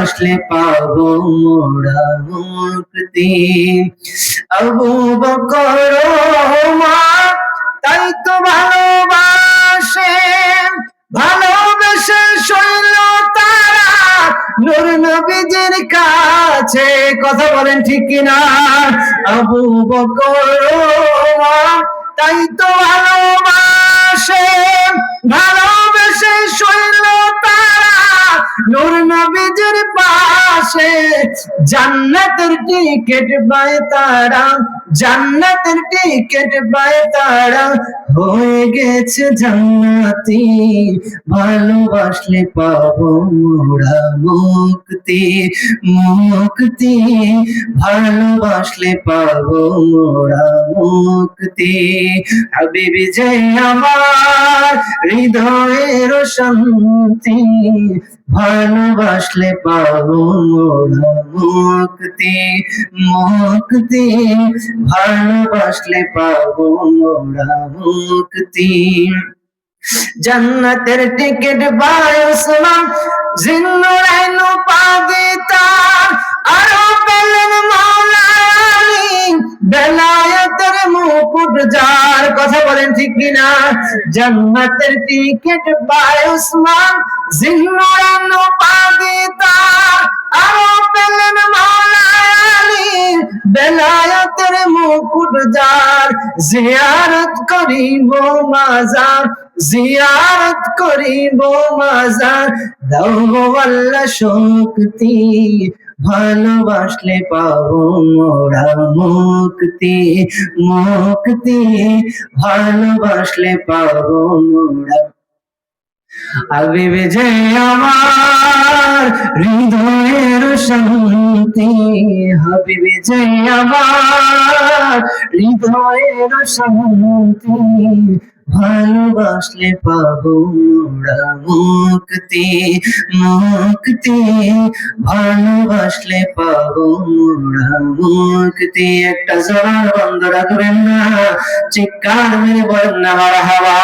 ভালোবাসলে পাবো মোরা মুক্তি। আবু বকর ওমর তাই তো ভালোবাসে, ভালোবেসে শৈল তারা নূর নবীজির কাছে। কথা বলেন ঠিক কিনা? আবু বকর ওমর তাই তো ভালোবাসে, ভালোবেসে শৈল তারা নূর নবীজির পাশে। জান্নাতের টিকিট পায় তারা, জান্নাতের টিকিট পায় তারা, হয়ে গেছে জান্নাতি। ভালোবাসলে পাবো মোরা মুক্তি, মুক্তি। ভালোবাসলে পাবো মোরা মুক্তি। হাবিবি যে আমার হৃদয়ের শান্তি, ভালোবাসলে পাবো মোরা মুক্তি, মুক্তি। ভালোবাসলে পাবো মোরা মুক্তি। জান্নাতের টিকিট পায় ওসমান জিন্নুরাইন পাদিতা, আরো পেলেন মাওলা আলী বেলায়েতের মুকুট যার। কথা বলেন ঠিক কিনা? জান্নাতের টিকিট পায় ওসমান জিন্নুরাইন পাদিতা, আরো পেলেন মাওলা আলী বেলায়েতের মুকুট যার। জিয়ারত করিব মাজার, জিয়ারত করিব মাজার, দাও আল্লাহ শক্তি। ভালোবাসলে পাবো মোরা মুক্তি, মুক্তি। ভালোবাসলে পাবো মোরা। হাবিবি যে আমার হৃদয়ের শান্তি, হাবিবি যে আমার হৃদয়ের শান্তি, ভালোবাসলে পাবো মোরা মুক্তি, মুক্তি। ভালোবাসলে পাবো মোরা মুক্তি। একটা জোয়ার বন্ধ রাখবেন না, চিৎকার মেরে বলেন না মারহাবা।